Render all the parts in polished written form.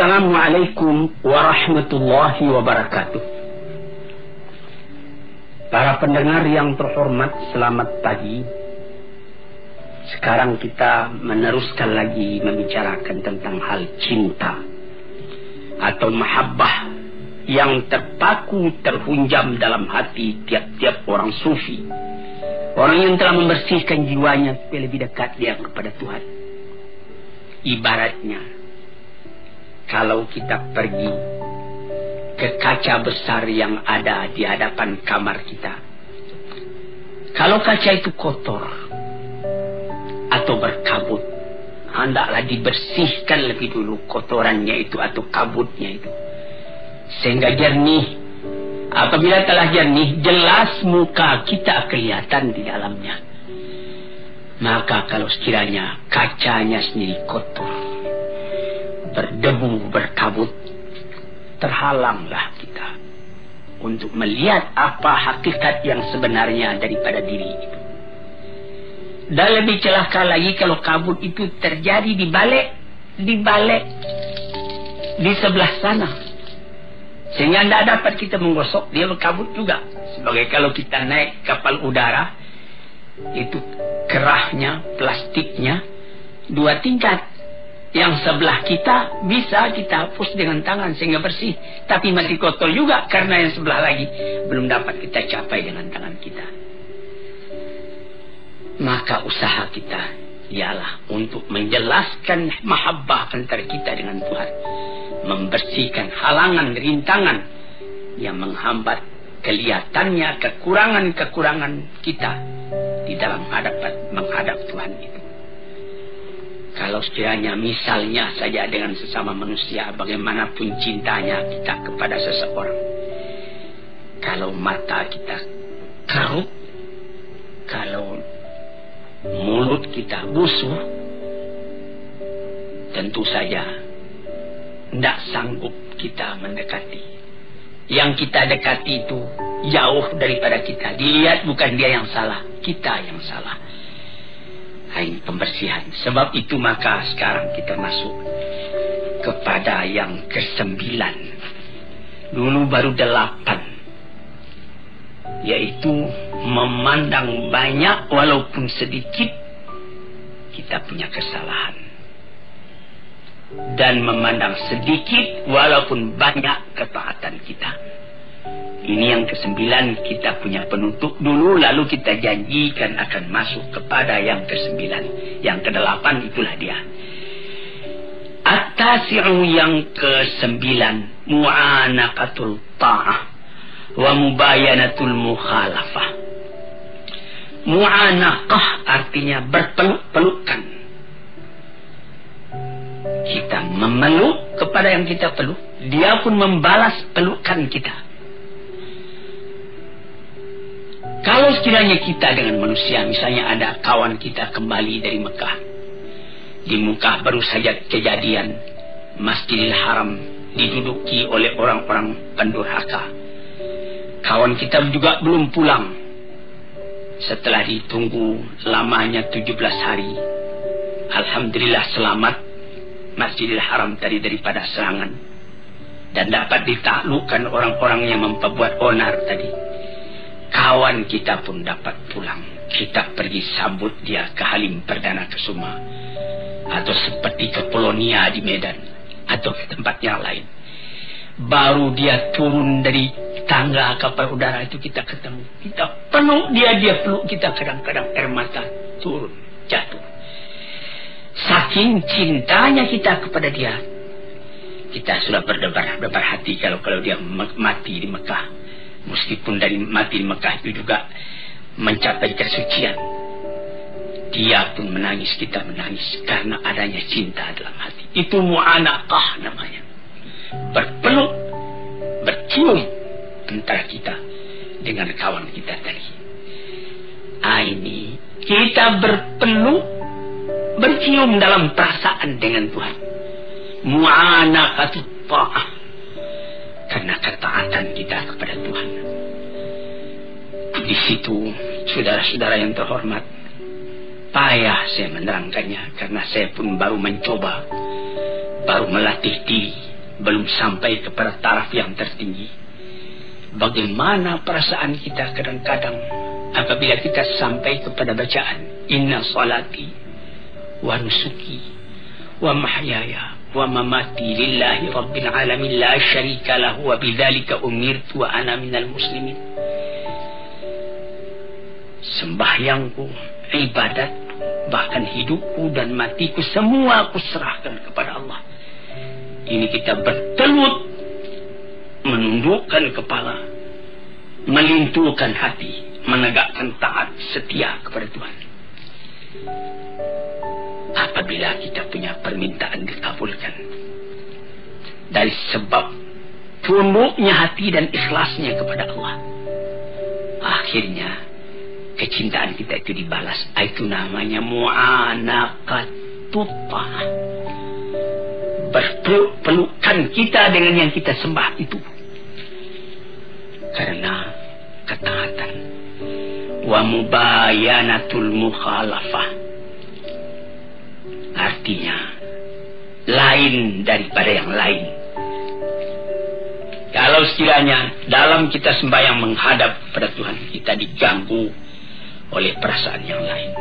Assalamualaikum warahmatullahi wabarakatuh. Para pendengar yang terhormat, selamat pagi. Sekarang kita meneruskan lagi membicarakan tentang hal cinta atau mahabbah yang terpaku terhunjam dalam hati tiap-tiap orang sufi. Orang yang telah membersihkan jiwanya supaya lebih dekat dia kepada Tuhan. Ibaratnya, kalau kita pergi ke kaca besar yang ada di hadapan kamar kita, kalau kaca itu kotor atau berkabut, hendaklah dibersihkan lebih dulu kotorannya itu atau kabutnya itu, sehingga jernih. Apabila telah jernih, jelas muka kita kelihatan di dalamnya. Maka kalau sekiranya kacanya sendiri kotor, berdebu, berkabut, terhalanglah kita untuk melihat apa hakikat yang sebenarnya daripada diri itu. Dan lebih celaka lagi kalau kabut itu terjadi di balik di sebelah sana, sehingga tidak dapat kita menggosok, dia berkabut juga. Sebagai kalau kita naik kapal udara, itu kerahnya, plastiknya 2 tingkat. Yang sebelah kita bisa kita hapus dengan tangan sehingga bersih, tapi masih kotor juga karena yang sebelah lagi belum dapat kita capai dengan tangan kita. Maka usaha kita ialah untuk menjelaskan mahabbah antara kita dengan Tuhan, membersihkan halangan, rintangan yang menghambat kelihatannya kekurangan-kekurangan kita di dalam menghadap Tuhan itu. Kalau sekiranya misalnya saja dengan sesama manusia, bagaimanapun cintanya kita kepada seseorang, kalau mata kita keruh, kalau mulut kita busuk, tentu saja tidak sanggup kita mendekati. Yang kita dekati itu jauh daripada kita. Dilihat bukan dia yang salah, kita yang salah. Ini pembersihan. Sebab itu maka sekarang kita masuk kepada yang ke-9. Dulu baru 8, yaitu memandang banyak walaupun sedikit kita punya kesalahan, dan memandang sedikit walaupun banyak ketaatan kita. Ini yang ke-9, kita punya penutup dulu, lalu kita janjikan akan masuk kepada yang ke-9. Yang ke-8 itulah dia. At-tasi'u, yang ke-9, mu'anaqatul ta'ah wa mubayanatul mukhalafah. Mu'anaqah artinya berpeluk-pelukan. Kita memeluk kepada yang kita peluk, dia pun membalas pelukan kita. Kalau sekiranya kita dengan manusia, misalnya ada kawan kita kembali dari Mekah, di Mekah baru saja kejadian Masjidil Haram diduduki oleh orang-orang pendurhaka. Kawan kita juga belum pulang. Setelah ditunggu lamanya 17 hari, alhamdulillah selamat Masjidil Haram tadi daripada serangan, dan dapat ditaklukkan orang-orang yang memperbuat onar tadi. Kawan kita pun dapat pulang. Kita pergi sambut dia ke Halim Perdana Kusuma, atau seperti ke Polonia di Medan, atau ke tempat yang lain. Baru dia turun dari tangga kapal udara itu, kita ketemu, kita peluk dia peluk kita. Kadang-kadang air mata turun, jatuh. Saking cintanya kita kepada dia, kita sudah berdebar hati kalau dia mati di Mekah. Meskipun dari mati di Mekah itu juga mencapai kesucian, dia pun menangis, kita menangis karena adanya cinta dalam hati. Itu mu'anaqah namanya. Berpeluk, bercium antara kita dengan kawan kita tadi. Ini kita berpeluk, bercium dalam perasaan dengan Tuhan. Mu'anaqatut ta'ah, karena ketaatan kita kepada Tuhan. Di situ, saudara-saudara yang terhormat, payah saya menerangkannya karena saya pun baru mencoba, baru melatih diri belum sampai kepada taraf yang tertinggi. Bagaimana perasaan kita kadang-kadang apabila kita sampai kepada bacaan inna salati wa nusuki wa mahyaya wa mamati lillahi rabbil alamin la syarika lahu wa bidzalika umirtu wa ana minal muslimin. Sembahyangku, ibadatku, bahkan hidupku dan matiku semua aku serahkan kepada Allah. Ini kita bertelut, menundukkan kepala, melintuhkan hati, menegakkan taat setia kepada Tuhan. Apabila kita punya permintaan dikabulkan dari sebab tunduknya hati dan ikhlasnya kepada Allah, akhirnya kecintaan kita itu dibalas. Itu namanya mu'anaqatut ta'ah. Berpelukan kita dengan yang kita sembah itu karena ketaatan. Wa mubayanatul mukhalafah, artinya lain daripada yang lain. Kalau sekiranya dalam kita sembahyang menghadap pada Tuhan, kita diganggu oleh perasaan yang lain,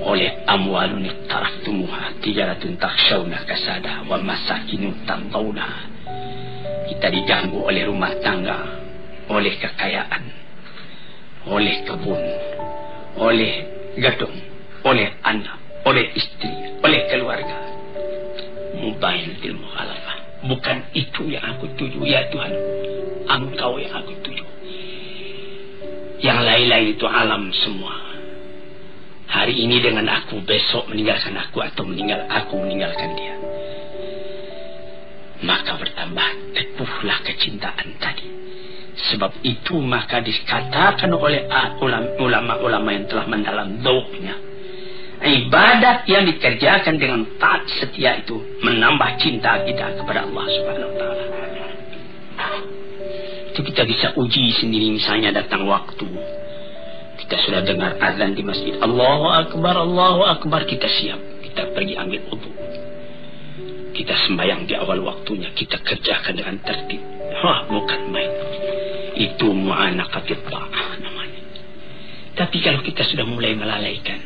oleh amwalun taraktumuha tijaratun takshawna kasada wa masakinu tantawna. Kita diganggu oleh rumah tangga, oleh kekayaan, oleh kebun, oleh gedung, oleh anak, oleh istri, oleh keluarga. Mubayanatil mukhalafah. Bukan itu yang aku tuju ya Tuhan, Engkau yang aku tuju. Yang lain-lain itu alam semua. Hari ini dengan aku, besok meninggalkan aku, atau aku meninggalkan dia. Maka bertambah teguhlah kecintaan tadi. Sebab itu maka dikatakan oleh ulama-ulama yang telah mendalam dzauqnya, ibadat yang dikerjakan dengan taat setia itu menambah cinta kita kepada Allah Subhanahu wa taala. Itu kita bisa uji sendiri. Misalnya datang waktu, kita sudah dengar azan di masjid, Allahu Akbar, Allahu Akbar, kita siap, kita pergi ambil wudu, kita sembahyang di awal waktunya, kita kerjakan dengan tertib. Bukan main. Itu mu'anaqatut ta'ah namanya. Tapi kalau kita sudah mulai melalaikan,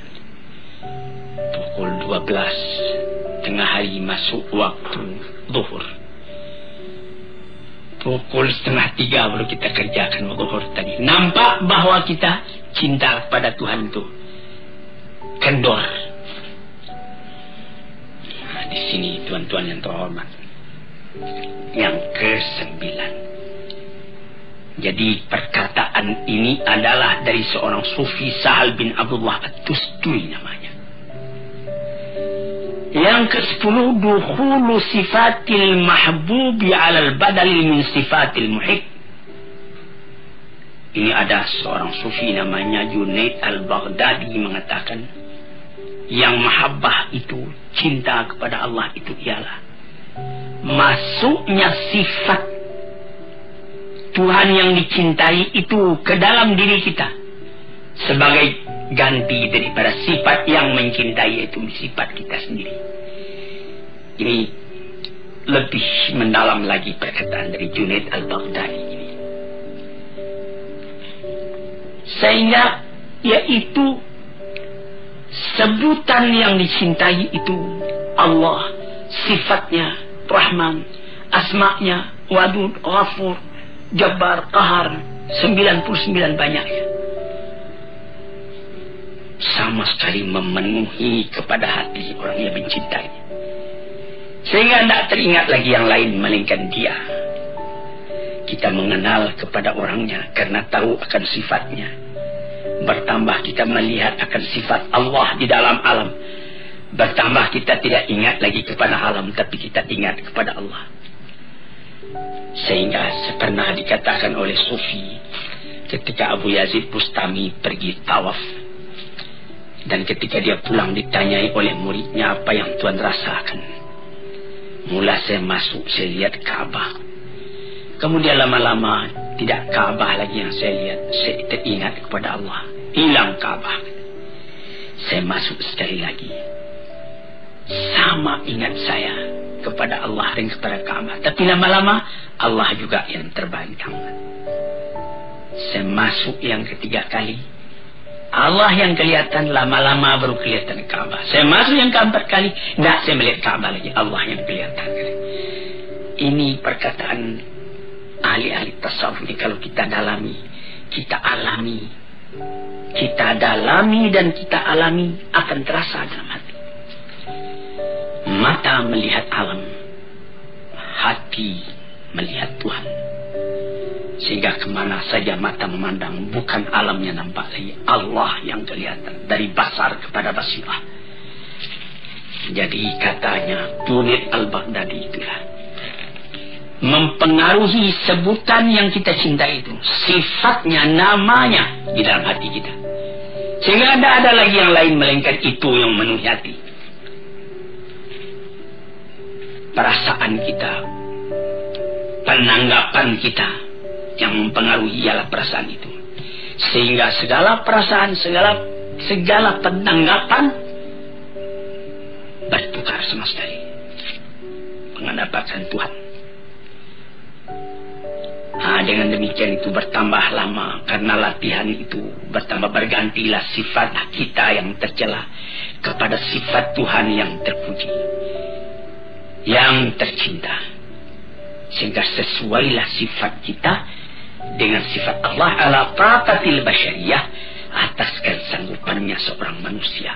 pukul 12 tengah hari masuk waktu zuhur, pukul 2:30 baru kita kerjakan zuhur tadi. Nampak bahwa kita cinta kepada Tuhan itu kendor. Nah, di sini tuan-tuan yang terhormat, yang ke-9. Jadi perkataan ini adalah dari seorang sufi, Sahal bin Abdullah At-Tusturi namanya. Yang ke-10, dukhulu sifatil mahbubi alal badal min sifatil muhib. Ini ada seorang sufi namanya Junaid al-Baghdadi mengatakan, yang mahabbah itu, cinta kepada Allah itu ialah masuknya sifat Tuhan yang dicintai itu ke dalam diri kita sebagai ganti daripada sifat yang mencintai, itu sifat kita sendiri. Ini lebih mendalam lagi perkataan dari Junaid al-Baghdadi ini. Sehingga yaitu sebutan yang dicintai itu Allah, sifatnya Rahman, asma'nya Wadud, Ghafur, Jabbar, Qahar, 99 banyaknya, sama sekali memenuhi kepada hati orang yang mencintai, sehingga tidak teringat lagi yang lain melainkan dia. Kita mengenal kepada orangnya karena tahu akan sifatnya. Bertambah kita melihat akan sifat Allah di dalam alam. Bertambah kita tidak ingat lagi kepada alam, tapi kita ingat kepada Allah. Sehingga pernah dikatakan oleh Sufi, ketika Abu Yazid Bustami pergi tawaf, dan ketika dia pulang ditanyai oleh muridnya, apa yang Tuan rasakan? Mula saya masuk, saya lihat Ka'bah. Kemudian lama-lama tidak Ka'bah lagi yang saya lihat, saya teringat kepada Allah. Hilang Ka'bah. Saya masuk sekali lagi, sama ingat saya kepada Allah dan kepada Ka'bah. Tapi lama-lama Allah juga yang terbangkang. Semasuk yang ketiga kali, Allah yang kelihatan, lama-lama baru kelihatan Ka'bah. Saya masuk yang keempat kali, tidak saya melihat Ka'bah lagi, Allah yang kelihatan. Ini perkataan ahli-ahli tasawuf ini kalau kita dalami, kita alami, kita dalami dan kita alami akan terasa dalam hati. Mata melihat alam, hati melihat Tuhan. Sehingga kemana saja mata memandang, bukan alamnya nampak lagi, Allah yang kelihatan. Dari basar kepada basirah. Jadi katanya Junaid al-Baghdadi itulah mempengaruhi sebutan yang kita cintai itu, sifatnya, namanya di dalam hati kita. Sehingga tidak ada lagi yang lain melainkan itu yang memenuhi hati. Perasaan kita, penanggapan kita yang mempengaruhi ialah perasaan itu. Sehingga segala perasaan, segala penanggapan bertukar sama sekali menghadapkan Tuhan. Dengan demikian itu bertambah lama, karena latihan itu bertambah, bergantilah sifat kita yang tercela kepada sifat Tuhan yang terpuji, yang tercinta. Sehingga sesuailah sifat kita dengan sifat Allah ala taqatil basyariyah, atas kesanggupannya seorang manusia.